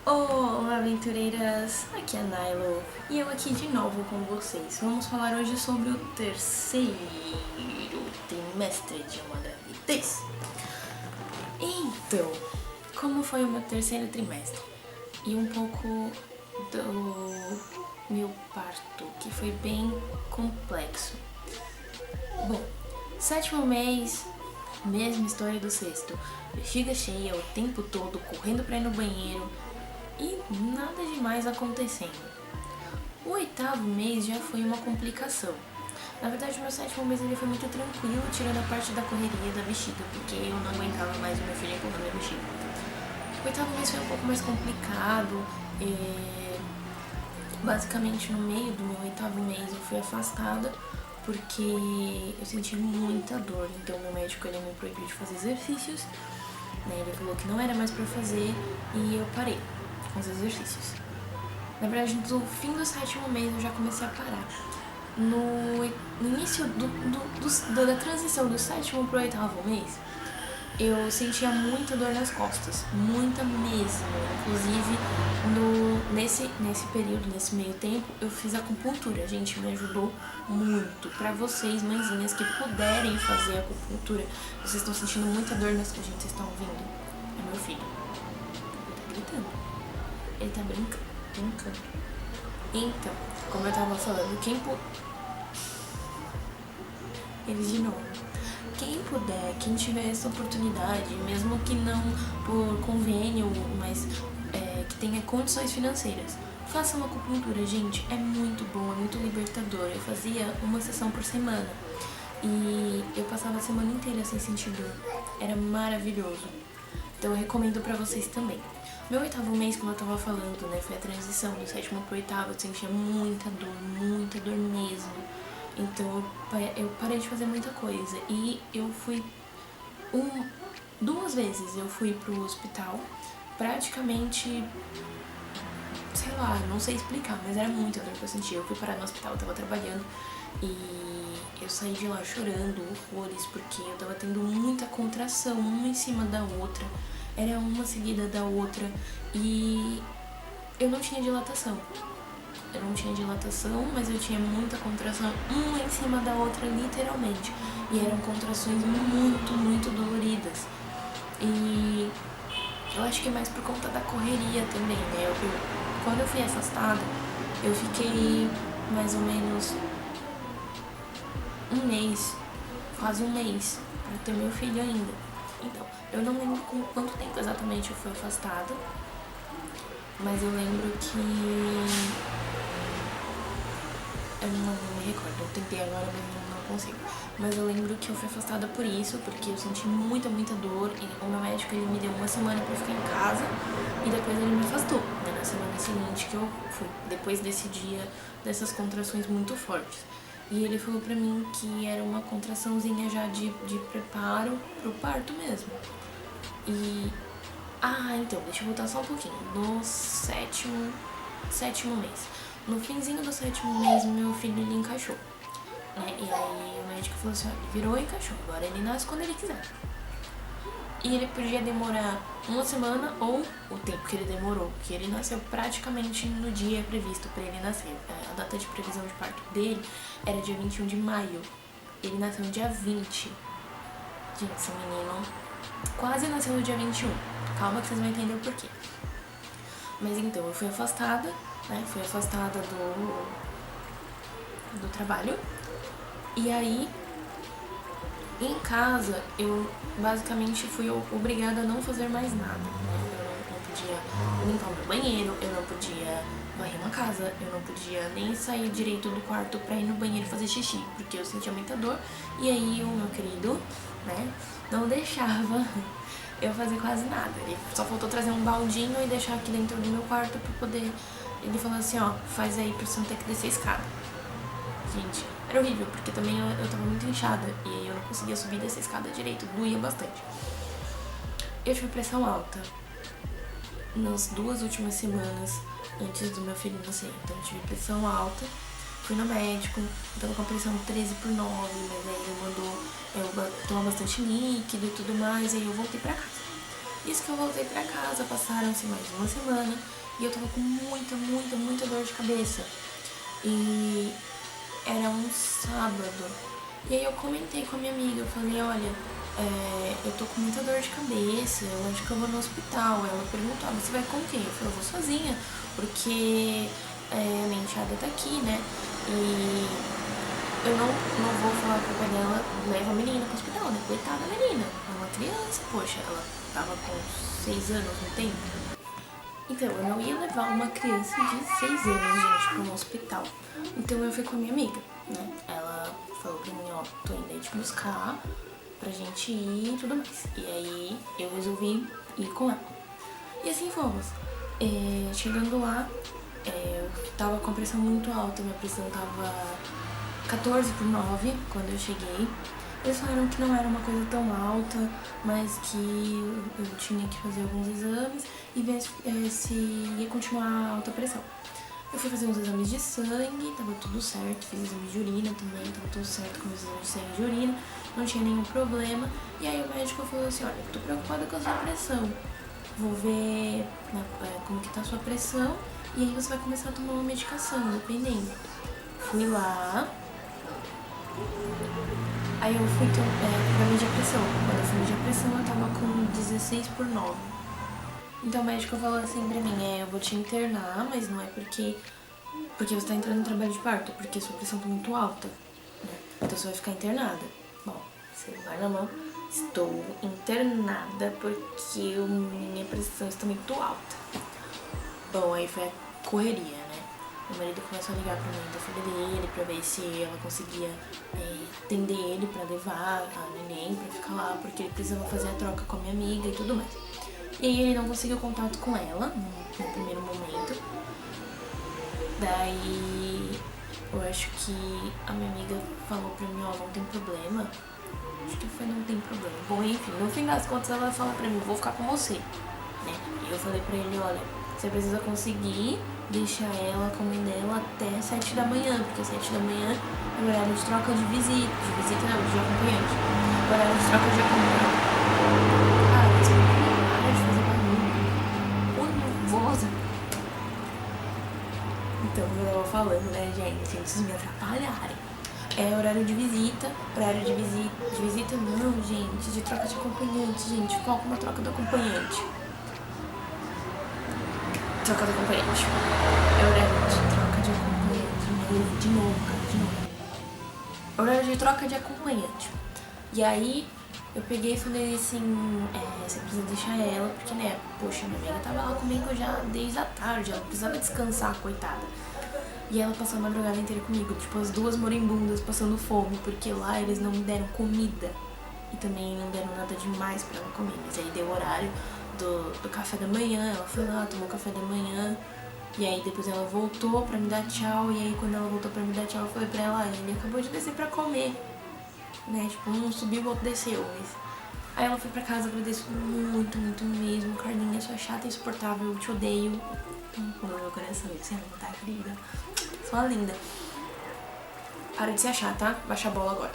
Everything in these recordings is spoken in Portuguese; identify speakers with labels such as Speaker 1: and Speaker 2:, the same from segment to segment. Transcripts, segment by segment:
Speaker 1: Olá, aventureiras! Aqui é a Nailo e eu aqui de novo com vocês. Vamos falar hoje sobre o terceiro trimestre de uma gravidez. Então, como foi o meu terceiro trimestre? E um pouco do meu parto, que foi bem complexo. Bom, sétimo mês, mesma história do sexto. Bexiga cheia o tempo todo, correndo pra ir no banheiro e nada demais acontecendo. O oitavo mês já foi uma complicação. Na verdade, o meu sétimo mês ele foi muito tranquilo, tirando a parte da correria da bexiga, porque eu não aguentava mais o meu filho empurrando a bexiga. O oitavo mês foi um pouco mais complicado. Basicamente, no meio do meu oitavo mês, eu fui afastada porque eu senti muita dor. Então, meu médico ele me proibiu de fazer exercícios. Ele falou que não era mais pra fazer e eu parei com os exercícios. Na verdade, no fim do sétimo mês eu já comecei a parar. No início da transição do sétimo pro oitavo mês, eu sentia muita dor nas costas, muita mesmo. Inclusive, nesse período, nesse meio tempo, eu fiz acupuntura. Gente, me ajudou muito. Pra vocês, mãezinhas, que puderem fazer acupuntura, vocês estão sentindo muita dor nas costas, gente, vocês estão ouvindo? É meu filho. Ele tá gritando. Ele tá brincando. Então, como eu tava falando, eles de novo. Quem puder, quem tiver essa oportunidade, mesmo que não por convênio, mas que tenha condições financeiras, faça uma acupuntura, gente. É muito bom, é muito libertador. Eu fazia uma sessão por semana e eu passava a semana inteira sem sentir dor. Era maravilhoso. Então eu recomendo pra vocês também. Meu oitavo mês, como eu tava falando, né, foi a transição do sétimo pro oitavo. Eu sentia muita dor mesmo. Então eu parei de fazer muita coisa. E eu fui duas vezes eu fui pro hospital. Praticamente, sei lá, não sei explicar, mas era muita dor que eu sentia. Eu fui parar no hospital, eu tava trabalhando e eu saí de lá chorando horrores, porque eu tava tendo muita contração, uma em cima da outra. Era uma seguida da outra e eu não tinha dilatação. Mas eu tinha muita contração, uma em cima da outra, literalmente. E eram contrações muito doloridas. E eu acho que é mais por conta da correria também, né? Quando eu fui afastada, eu fiquei mais ou menos quase um mês, pra ter meu filho ainda. Então, eu não lembro com quanto tempo exatamente eu fui afastada, mas eu lembro que... Eu não me recordo, eu tentei agora, mas não consigo. Mas eu lembro que eu fui afastada por isso, porque eu senti muita dor. E o meu médico ele me deu uma semana pra eu ficar em casa e depois ele me afastou, né? Na semana seguinte que eu fui, depois desse dia, dessas contrações muito fortes. E ele falou pra mim que era uma contraçãozinha já de preparo pro parto mesmo. E... então, deixa eu voltar só um pouquinho. No sétimo mês. No finzinho do sétimo mês, meu filho ele encaixou, né? E aí o médico falou assim, ó, ele virou e encaixou, agora ele nasce quando ele quiser. E ele podia demorar uma semana ou o tempo que ele demorou, porque ele nasceu praticamente no dia previsto pra ele nascer. A data de previsão de parto dele era dia 21 de maio. Ele nasceu no dia 20. Gente, esse menino quase nasceu no dia 21. Calma que vocês vão entender o porquê. Mas então, eu fui afastada, né? Fui afastada do trabalho. E aí, em casa, eu basicamente fui obrigada a não fazer mais nada, né? Eu não podia limpar o meu banheiro, eu não podia varrer uma casa, eu não podia nem sair direito do quarto pra ir no banheiro fazer xixi, porque eu sentia muita dor. E aí, o meu querido, né, não deixava eu fazer quase nada. Ele só faltou trazer um baldinho e deixar aqui dentro do meu quarto pra poder... Ele falou assim, ó, faz aí pra você não ter que descer a escada. Gente, era horrível, porque também eu tava muito inchada e aí eu não conseguia subir dessa escada direito, doía bastante. Eu tive pressão alta nas 2 últimas semanas antes do meu filho nascer. Então eu tive pressão alta, fui no médico, tava com a pressão 13/9, mas aí ele mandou eu tomar bastante líquido e tudo mais, e aí eu voltei pra casa. Isso que eu voltei pra casa, passaram-se mais de uma semana e eu tava com muita dor de cabeça. E era um sábado. E aí eu comentei com a minha amiga, eu falei, olha, eu tô com muita dor de cabeça, eu acho que eu vou no hospital. Ela perguntou, você vai com quem? Eu falei, eu vou sozinha, porque a minha enteada tá aqui, né? E eu não vou falar com o pai dela, leva a menina pro hospital, né? Coitada da menina, é uma criança, poxa, ela tava com 6 anos, não tem? Então, eu não ia levar uma criança de 6 anos, gente, pra um hospital. Então eu fui com a minha amiga, né? Ela falou pra mim, ó, tô indo aí te buscar pra gente ir e tudo mais. E aí eu resolvi ir com ela. E assim fomos. Chegando lá, eu tava com a pressão muito alta, minha pressão tava 14/9 quando eu cheguei. Eles falaram que não era uma coisa tão alta, mas que eu tinha que fazer alguns exames e ver se ia continuar a alta pressão. Eu fui fazer uns exames de sangue, tava tudo certo, fiz exame de urina também, tava tudo certo com os exames de sangue e de urina, não tinha nenhum problema. E aí o médico falou assim, olha, eu tô preocupada com a sua pressão, vou ver como que tá a sua pressão e aí você vai começar a tomar uma medicação, dependendo. Fui lá, aí eu fui pra medir a pressão. Quando eu fui medir a pressão, eu tava com 16/9. Então o médico falou assim pra mim, eu vou te internar, mas não é porque você tá entrando no trabalho de parto, é porque sua pressão tá muito alta, né? Então você vai ficar internada. Bom, celular na mão, estou internada porque minha pressão está muito alta. Bom, aí foi a correria, né? Meu marido começou a ligar pra mãe da filha dele pra ver se ela conseguia atender ele pra levar a neném pra ficar lá, porque ele precisava fazer a troca com a minha amiga e tudo mais. E aí ele não conseguiu contato com ela no primeiro momento. Daí eu acho que a minha amiga falou pra mim, ó, não tem problema. Acho que foi não tem problema. Bom, enfim, no fim das contas ela falou pra mim, vou ficar com você, né? E eu falei pra ele, olha, você precisa conseguir deixar ela com a mãe dela até 7 da manhã, porque 7 da manhã é o horário de troca de visita não, de acompanhante. O horário de troca de acompanhante. Cara, isso para de fazer barulho. Oi, nervosa. Então, eu tava falando, né, gente, antes de me atrapalharem. É horário de visita não, gente, de troca de acompanhante, gente, foca na troca do acompanhante. Troca do acompanhante. É horário de troca de acompanhante, de novo. Horário de troca de acompanhante. E aí, eu peguei e falei assim, você precisa deixar ela, porque, né, poxa, minha amiga tava lá comigo já desde a tarde, ela precisava descansar, coitada. E ela passou a madrugada inteira comigo, tipo, as duas moribundas passando fome, porque lá eles não me deram comida. E também não deram nada demais pra ela comer. Mas aí deu o horário do café da manhã, ela foi lá, tomou café da manhã. E aí depois ela voltou pra me dar tchau. E aí quando ela voltou pra me dar tchau, eu falei pra ela, ele acabou de descer pra comer. Né, tipo, um subiu, o outro desceu. Mas... Aí ela foi pra casa, agradeço muito mesmo. Carlinha, sua chata e insuportável, eu te odeio. No meu coração, você não tá, querida? Sua linda. Para de se achar, tá? Baixa a bola agora.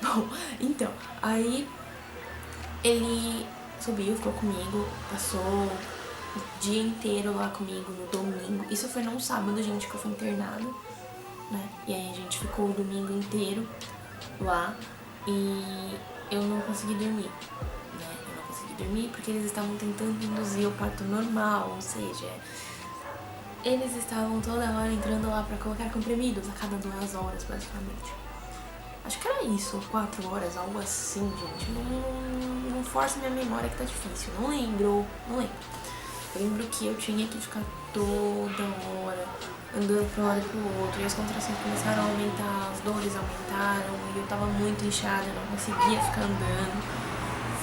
Speaker 1: Bom, então, aí ele subiu, ficou comigo, passou o dia inteiro lá comigo no domingo. Isso foi num sábado, gente, que eu fui internada, né? E aí a gente ficou o domingo inteiro lá e eu não consegui dormir, né? Eu não consegui dormir porque eles estavam tentando induzir o parto normal, ou seja, eles estavam toda hora entrando lá pra colocar comprimidos a cada 2 horas, basicamente. Acho que era isso, 4 horas, algo assim, gente. Não força minha memória que tá difícil. Não lembro. Eu lembro que eu tinha que ficar toda hora andando pra um lado e pro outro. E as contrações começaram a aumentar, as dores aumentaram. E eu tava muito inchada, eu não conseguia ficar andando.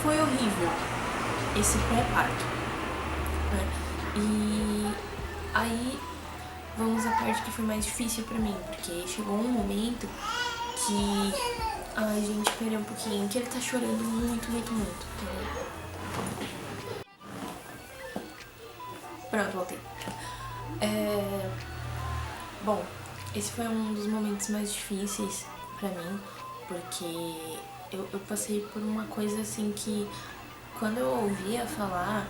Speaker 1: Foi horrível esse pré-parto, né? E aí vamos à parte que foi mais difícil pra mim. Porque chegou um momento que... Ai, gente, peraí um pouquinho, que ele tá chorando muito. Pronto, voltei. Bom, esse foi um dos momentos mais difíceis pra mim, porque eu passei por uma coisa assim que quando eu ouvia falar,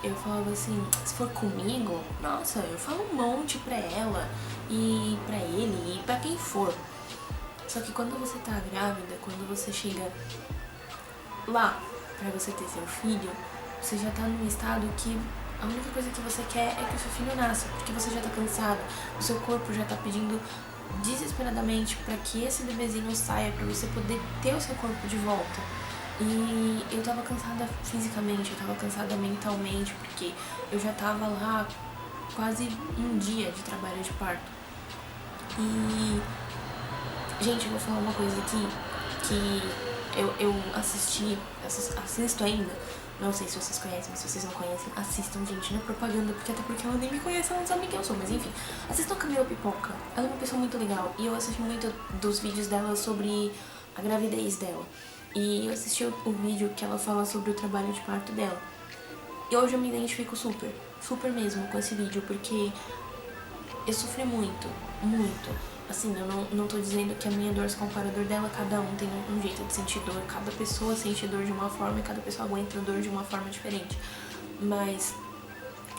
Speaker 1: eu falava assim, se for comigo, nossa, eu falo um monte pra ela e pra ele e pra quem for. Só que quando você tá grávida, quando você chega lá pra você ter seu filho, você já tá num estado que a única coisa que você quer é que o seu filho nasça, porque você já tá cansada, o seu corpo já tá pedindo desesperadamente pra que esse bebezinho saia, pra você poder ter o seu corpo de volta. E eu tava cansada fisicamente, eu tava cansada mentalmente, porque eu já tava lá quase um dia de trabalho de parto. E, gente, eu vou falar uma coisa aqui que eu assisto ainda. Não sei se vocês conhecem, mas se vocês não conhecem, assistam, gente, não é propaganda, porque até porque ela nem me conhece, ela não sabe quem eu sou, mas enfim. Assistam a Camila Pipoca, ela é uma pessoa muito legal e eu assisto muito dos vídeos dela sobre a gravidez dela. E eu assisti o vídeo que ela fala sobre o trabalho de parto dela. E hoje eu me identifico super, super mesmo com esse vídeo, porque eu sofri muito, muito. Assim, eu não tô dizendo que a minha dor se compara à dor dela, cada um tem um jeito de sentir dor, cada pessoa sente dor de uma forma e cada pessoa aguenta a dor de uma forma diferente. Mas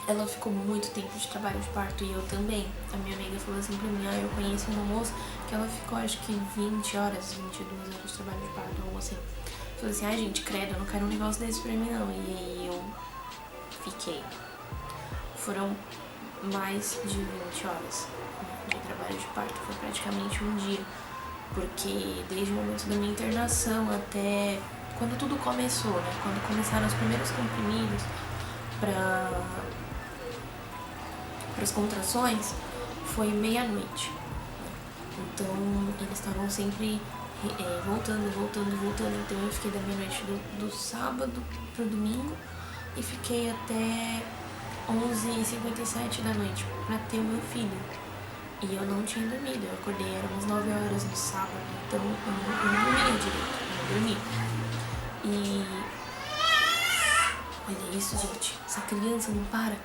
Speaker 1: ela ficou muito tempo de trabalho de parto e eu também. A minha amiga falou assim pra mim, eu conheço uma moça que ela ficou acho que 20 horas, 22 horas de trabalho de parto, algo assim. Eu falei assim, gente, credo, eu não quero um negócio desse pra mim não. E aí eu fiquei. Foram mais de 20 horas de trabalho de parto, foi praticamente um dia, porque desde o momento da minha internação até quando tudo começou, né, quando começaram os primeiros comprimidos para as contrações, foi meia-noite. Então eles estavam sempre voltando, então eu fiquei da meia-noite do sábado pro domingo e fiquei até 11h57 da noite pra ter o meu filho. E eu não tinha dormido, eu acordei, eram umas 9 horas no sábado, então eu não dormia direito, eu não dormi. E olha isso, gente, essa criança não para.